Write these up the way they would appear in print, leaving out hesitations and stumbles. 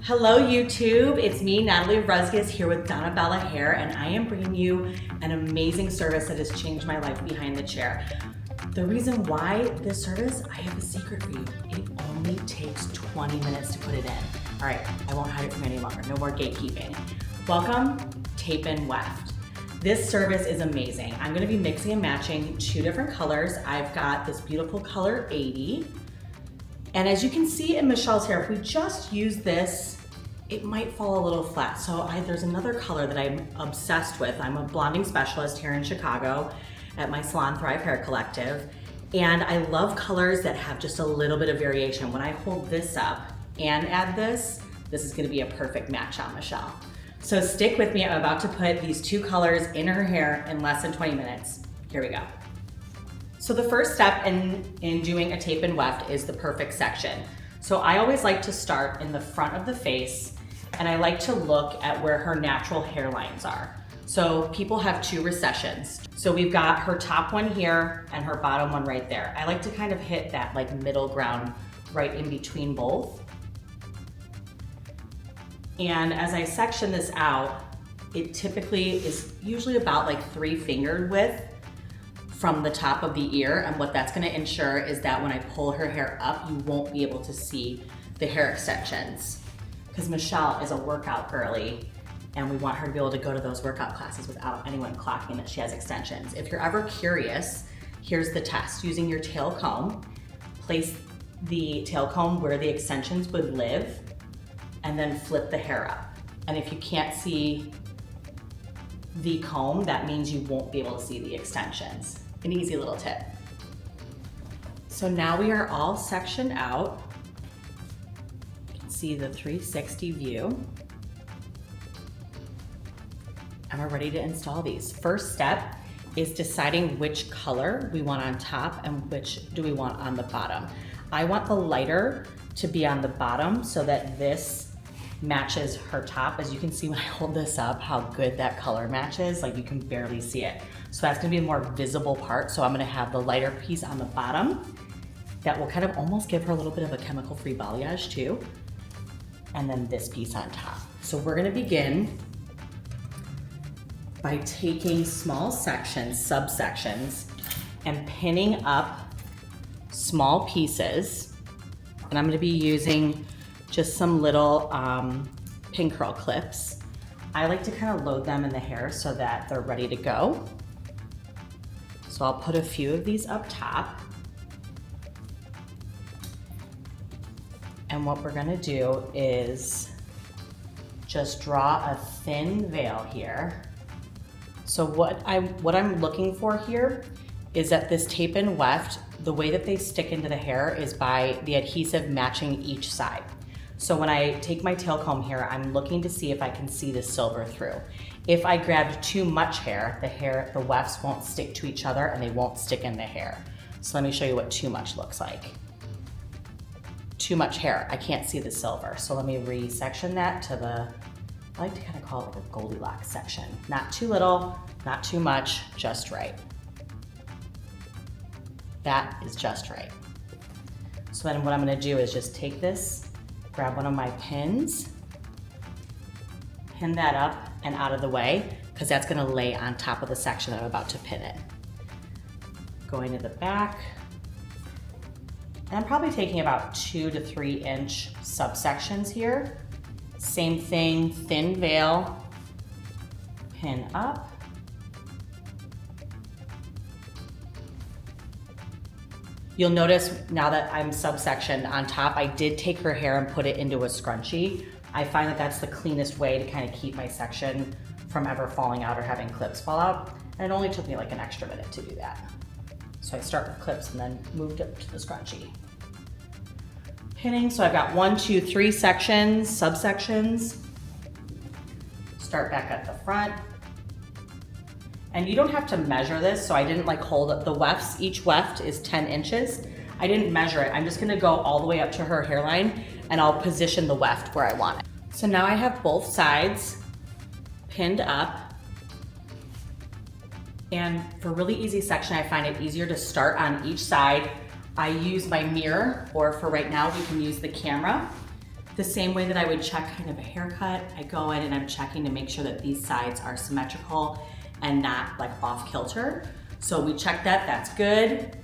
Hello YouTube, it's me, Natalie Ruzgis, here with Donna Bella Hair, and I am bringing you an amazing service that has changed my life behind the chair. The reason why this service, I have a secret for you. It only takes 20 minutes to put it in. All right, I won't hide it from any longer, no more gatekeeping. Welcome, Tape Weft. This service is amazing. I'm gonna be mixing and matching two different colors. I've got this beautiful color 80. And as you can see in Michelle's hair, if we just use this, it might fall a little flat. So there's another color that I'm obsessed with. I'm a blonding specialist here in Chicago at my salon, Thrive Hair Collective. And I love colors that have just a little bit of variation. When I hold this up and add this is gonna be a perfect match on Michelle. So stick with me, I'm about to put these two colors in her hair in less than 20 minutes. Here we go. So the first step in doing a tape and weft is the perfect section. So I always like to start in the front of the face, and I like to look at where her natural hairlines are. So people have two recessions. So we've got her top one here and her bottom one right there. I like to kind of hit that like middle ground right in between both. And as I section this out, it typically is usually about like 3 finger width from the top of the ear, and what that's gonna ensure is that when I pull her hair up, you won't be able to see the hair extensions. Because Michelle is a workout girly, and we want her to be able to go to those workout classes without anyone clocking that she has extensions. If you're ever curious, here's the test. Using your tail comb, place the tail comb where the extensions would live, and then flip the hair up. And if you can't see the comb, that means you won't be able to see the extensions. An easy little tip. So now we are all sectioned out. You can see the 360 view. And we're ready to install these. First step is deciding which color we want on top and which do we want on the bottom. I want the lighter to be on the bottom so that this matches her top. As you can see when I hold this up, how good that color matches, like you can barely see it. So that's gonna be a more visible part. So I'm gonna have the lighter piece on the bottom that will kind of almost give her a little bit of a chemical-free balayage too. And then this piece on top. So we're gonna begin by taking small sections, subsections, and pinning up small pieces. And I'm gonna be using just some little pin curl clips. I like to kind of load them in the hair so that they're ready to go. So I'll put a few of these up top. And what we're gonna do is just draw a thin veil here. So what I'm looking for here is that this tape and weft, the way that they stick into the hair is by the adhesive matching each side. So when I take my tail comb here, I'm looking to see if I can see the silver through. If I grabbed too much hair, the wefts won't stick to each other and they won't stick in the hair. So let me show you what too much looks like. Too much hair, I can't see the silver. So let me resection that to I like to kind of call it like a Goldilocks section. Not too little, not too much, just right. That is just right. So then what I'm gonna do is just take this, grab one of my pins, pin that up and out of the way, because that's gonna lay on top of the section that I'm about to pin it. Going to the back, and I'm probably taking about 2 to 3 inch subsections here. Same thing, thin veil, pin up. You'll notice now that I'm subsectioned on top, I did take her hair and put it into a scrunchie. I find that that's the cleanest way to kind of keep my section from ever falling out or having clips fall out. And it only took me like an extra minute to do that. So I start with clips and then moved up to the scrunchie. Pinning, so I've got 1, 2, 3 sections, subsections. Start back at the front. And you don't have to measure this, so I didn't like hold up the wefts. Each weft is 10 inches. I didn't measure it. I'm just gonna go all the way up to her hairline and I'll position the weft where I want it. So now I have both sides pinned up. And for really easy section, I find it easier to start on each side. I use my mirror, or for right now, we can use the camera. The same way that I would check kind of a haircut, I go in and I'm checking to make sure that these sides are symmetrical and not like off kilter. So we check that, that's good.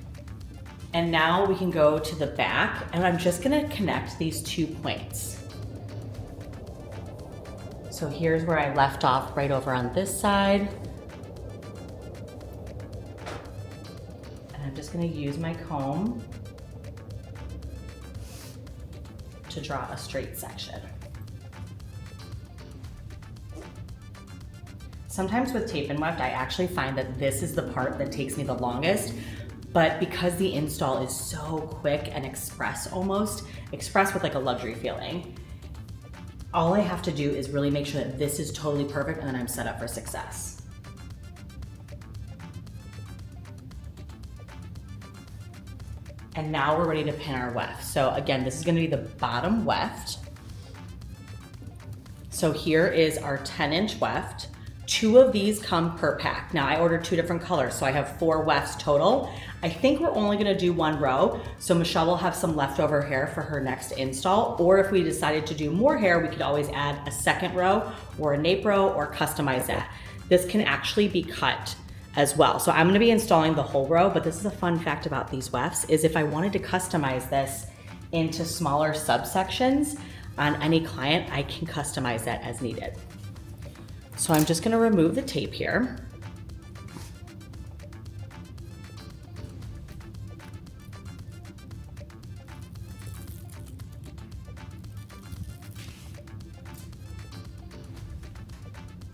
And now we can go to the back and I'm just gonna connect these 2 points. So here's where I left off right over on this side. And I'm just gonna use my comb to draw a straight section. Sometimes with tape and weft, I actually find that this is the part that takes me the longest, but because the install is so quick and express with like a luxury feeling, all I have to do is really make sure that this is totally perfect and then I'm set up for success. And now we're ready to pin our weft. So again, this is gonna be the bottom weft. So here is our 10-inch weft. 2 of these come per pack. Now I ordered 2 different colors, so I have 4 wefts total. I think we're only gonna do 1 row, so Michelle will have some leftover hair for her next install, or if we decided to do more hair, we could always add a 2nd row or a nape row or customize that. This can actually be cut as well. So I'm gonna be installing the whole row, but this is a fun fact about these wefts, is if I wanted to customize this into smaller subsections on any client, I can customize that as needed. So I'm just gonna remove the tape here.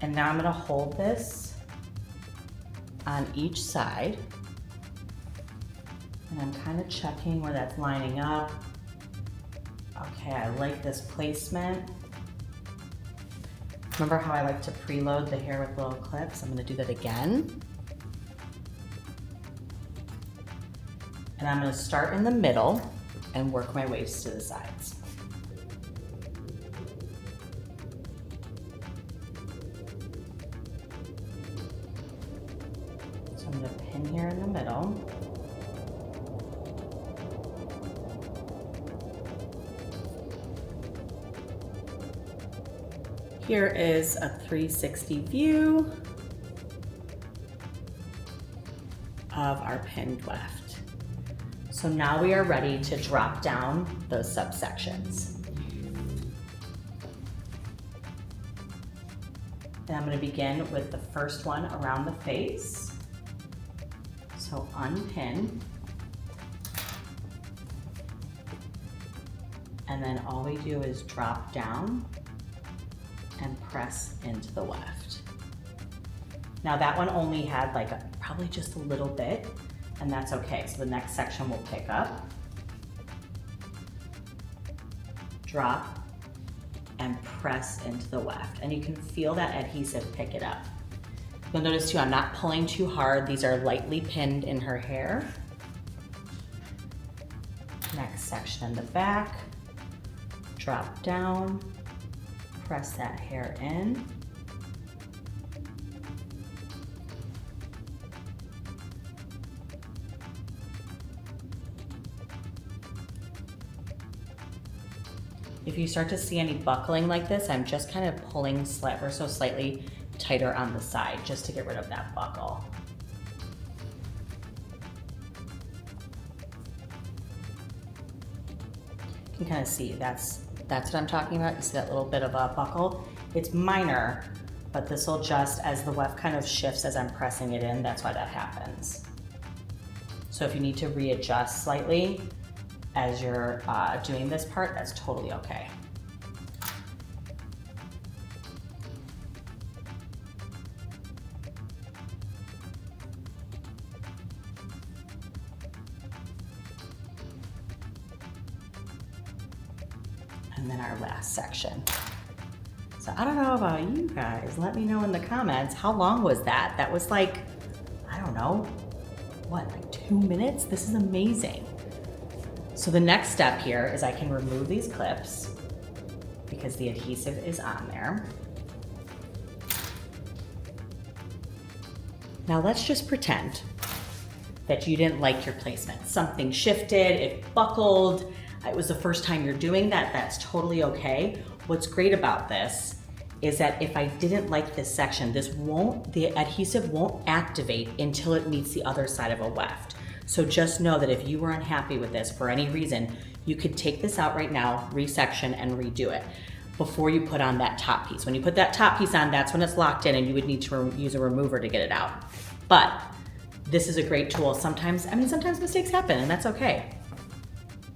And now I'm gonna hold this on each side. And I'm kind of checking where that's lining up. Okay, I like this placement. Remember how I like to preload the hair with little clips? I'm gonna do that again. And I'm gonna start in the middle and work my ways to the sides. So I'm gonna pin here in the middle. Here is a 360 view of our pinned weft. So now we are ready to drop down those subsections. And I'm going to begin with the first one around the face. So unpin. And then all we do is drop down and press into the weft. Now that one only had like probably just a little bit, and that's okay. So the next section will pick up, drop, and press into the weft. And you can feel that adhesive pick it up. You'll notice too, I'm not pulling too hard. These are lightly pinned in her hair. Next section in the back, drop down, press that hair in. If you start to see any buckling like this, I'm just kind of pulling ever so slightly tighter on the side just to get rid of that buckle. You can kind of see that's what I'm talking about. You see that little bit of a buckle? It's minor, but this will just, as the weft kind of shifts as I'm pressing it in, that's why that happens. So if you need to readjust slightly as you're doing this part, that's totally okay. And then our last section. So I don't know about you guys, let me know in the comments, how long was that? That was like, I don't know, what, like 2 minutes? This is amazing. So the next step here is I can remove these clips because the adhesive is on there. Now let's just pretend that you didn't like your placement. Something shifted, it buckled, it was the first time you're doing that, that's totally okay. What's great about this is that if I didn't like this section, the adhesive won't activate until it meets the other side of a weft. So just know that if you were unhappy with this for any reason, you could take this out right now, resection and redo it before you put on that top piece. When you put that top piece on, that's when it's locked in and you would need to use a remover to get it out. But this is a great tool. Sometimes mistakes happen and that's okay.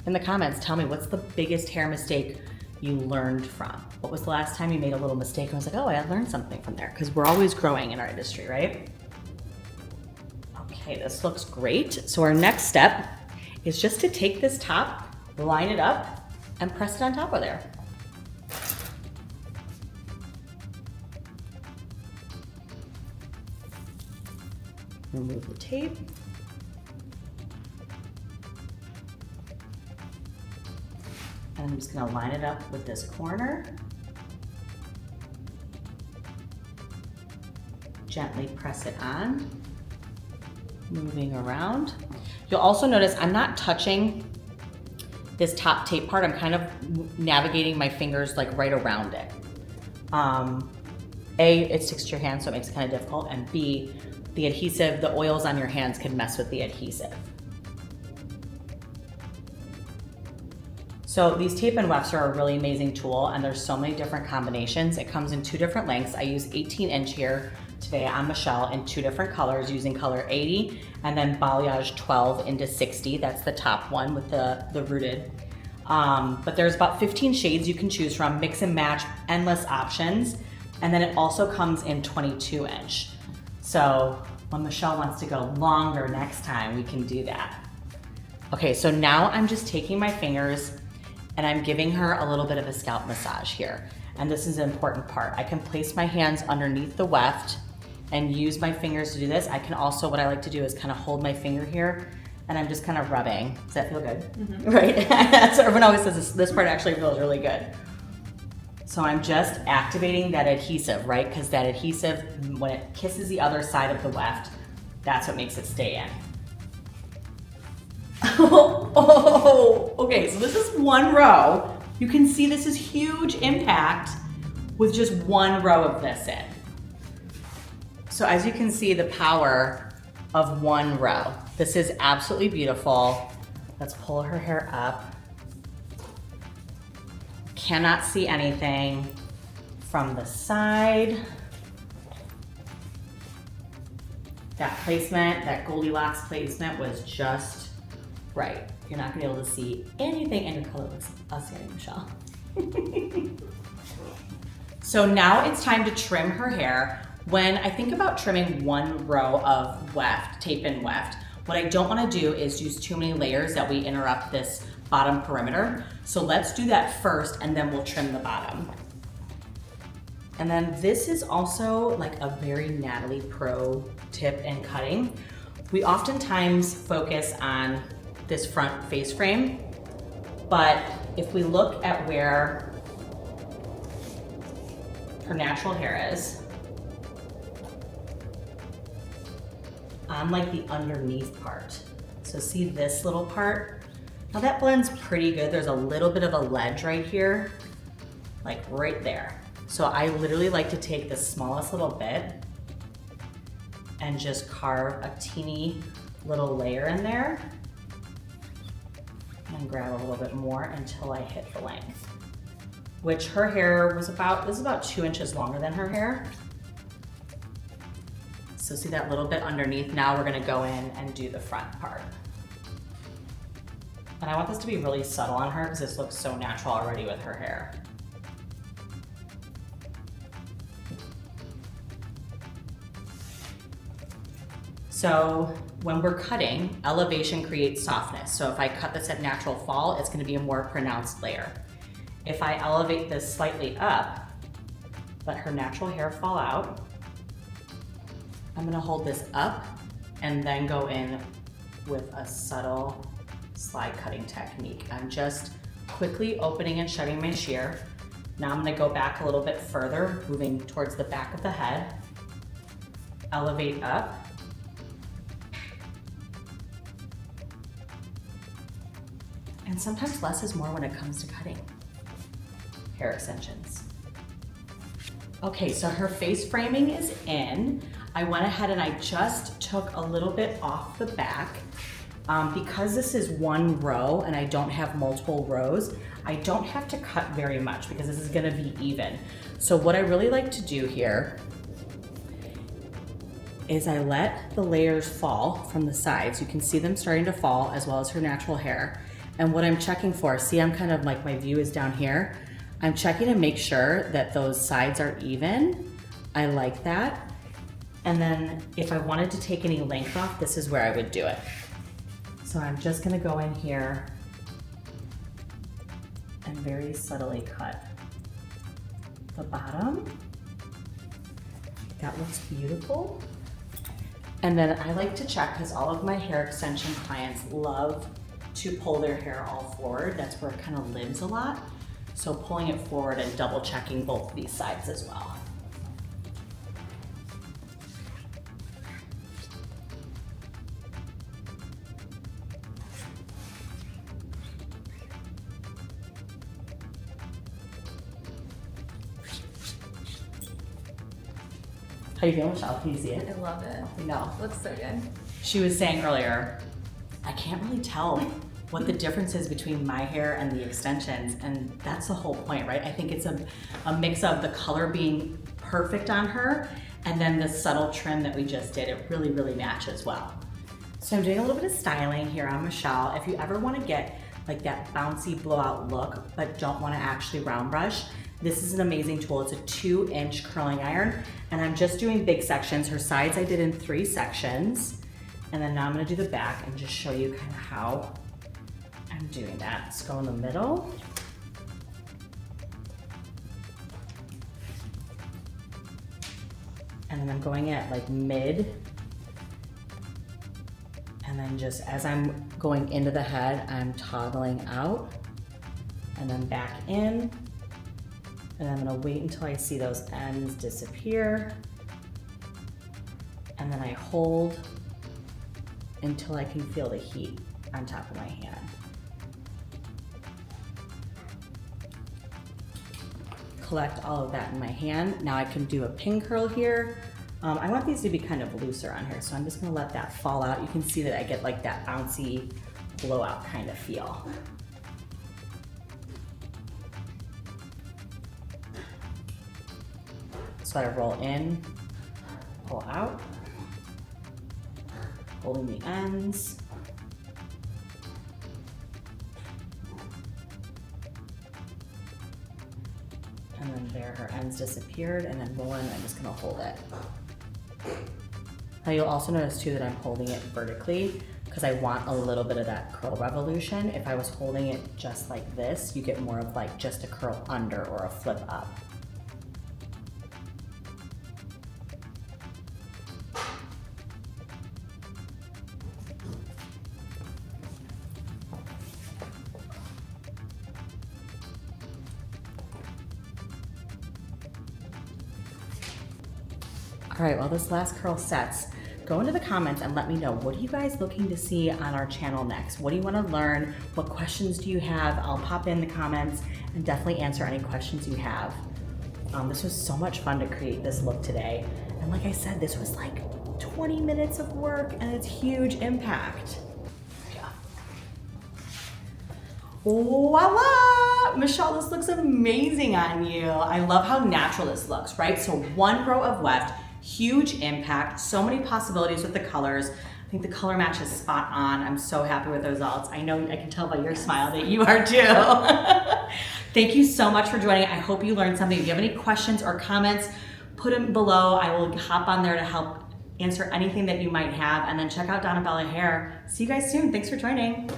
In the comments, tell me what's the biggest hair mistake you learned from? What was the last time you made a little mistake and was like, oh, I learned something from there? Because we're always growing in our industry, right? Okay, this looks great. So our next step is just to take this top, line it up, and press it on top of there. Remove the tape. And I'm just gonna line it up with this corner. Gently press it on, moving around. You'll also notice I'm not touching this top tape part. I'm kind of navigating my fingers like right around it. A, it sticks to your hand, so it makes it kind of difficult. And B, the adhesive, the oils on your hands can mess with the adhesive. So these tape and wefts are a really amazing tool and there's so many different combinations. It comes in 2 different lengths. I use 18" here today on Michelle in 2 different colors using color 80 and then balayage 12 into 60. That's the top one with the rooted. But there's about 15 shades you can choose from, mix and match, endless options. And then it also comes in 22". So when Michelle wants to go longer next time, we can do that. Okay, so now I'm just taking my fingers and I'm giving her a little bit of a scalp massage here. And this is an important part. I can place my hands underneath the weft and use my fingers to do this. I can also, what I like to do is kind of hold my finger here and I'm just kind of rubbing. Does that feel good? Mm-hmm. Right? So everyone always says this part actually feels really good. So I'm just activating that adhesive, right? Because that adhesive, when it kisses the other side of the weft, that's what makes it stay in. Okay, so this is 1 row. You can see this is huge impact with just 1 row of this in. So as you can see, the power of 1 row. This is absolutely beautiful. Let's pull her hair up. Cannot see anything from the side. That placement, that Goldilocks placement was just right. You're not gonna be able to see anything, and your color looks outstanding, Michelle. So now it's time to trim her hair. When I think about trimming 1 row of weft, tape and weft, what I don't wanna do is use too many layers that we interrupt this bottom perimeter. So let's do that first and then we'll trim the bottom. And then this is also like a very Natalie Pro tip in cutting. We oftentimes focus on this front face frame, but if we look at where her natural hair is, on like the underneath part. So see this little part? Now that blends pretty good. There's a little bit of a ledge right here, like right there. So I literally like to take the smallest little bit and just carve a teeny little layer in there and grab a little bit more until I hit the length, which her hair was about, this is about 2 inches longer than her hair. So see that little bit underneath? Now we're gonna go in and do the front part. And I want this to be really subtle on her because this looks so natural already with her hair. So when we're cutting, elevation creates softness. So if I cut this at natural fall, it's gonna be a more pronounced layer. If I elevate this slightly up, let her natural hair fall out, I'm gonna hold this up and then go in with a subtle slide cutting technique. I'm just quickly opening and shutting my shear. Now I'm gonna go back a little bit further, moving towards the back of the head, elevate up, And sometimes less is more when it comes to cutting hair extensions. Okay, so her face framing is in. I went ahead and I just took a little bit off the back. Because this is one row and I don't have multiple rows, I don't have to cut very much because this is gonna be even. So what I really like to do here is I let the layers fall from the sides. You can see them starting to fall as well as her natural hair. And what I'm checking for, see I'm kind of like my view is down here. I'm checking to make sure that those sides are even. I like that. And then if I wanted to take any length off, this is where I would do it. So I'm just gonna go in here and very subtly cut the bottom. That looks beautiful. And then I like to check, because all of my hair extension clients love to pull their hair all forward. That's where it kind of lives a lot. So pulling it forward and double checking both of these sides as well. How you feeling, Michelle? Can you see it? I love it. No. Looks so good. She was saying earlier, I can't really tell what the difference is between my hair and the extensions, and that's the whole point, right? I think it's a mix of the color being perfect on her and then the subtle trim that we just did. It really, really matches well. So I'm doing a little bit of styling here on Michelle. If you ever want to get like that bouncy blowout look, but don't want to actually round brush, this is an amazing tool. It's a 2-inch curling iron, and I'm just doing big sections. Her sides I did in 3 sections, and then now I'm gonna do the back and just show you kind of how I'm doing that. Let's go in the middle. And then I'm going at like mid, and then just as I'm going into the head, I'm toggling out and then back in. And I'm gonna wait until I see those ends disappear. And then I hold until I can feel the heat on top of my hand. Collect all of that in my hand. Now I can do a pin curl here. I want these to be kind of looser on here, so I'm just gonna let that fall out. You can see that I get like that bouncy blowout kind of feel. So I roll in, pull out, holding the ends. And then there, her ends disappeared, and then roll in, I'm just gonna hold it. Now you'll also notice too that I'm holding it vertically because I want a little bit of that curl revolution. If I was holding it just like this, you get more of like just a curl under or a flip up. All right, while this last curl sets, go into the comments and let me know, what are you guys looking to see on our channel next? What do you want to learn? What questions do you have? I'll pop in the comments and definitely answer any questions you have. This was so much fun to create this look today. And like I said, this was like 20 minutes of work and it's huge impact. Yeah. Voila! Michelle, this looks amazing on you. I love how natural this looks, right? So one row of weft, huge impact, so many possibilities with the colors. I think the color match is spot on. I'm so happy with the results. I know I can tell by your smile that you are too. Thank you so much for joining. I hope you learned something. If you have any questions or comments, put them below. I will hop on there to help answer anything that you might have. And then check out Donna Bella Hair. See you guys soon. Thanks for joining.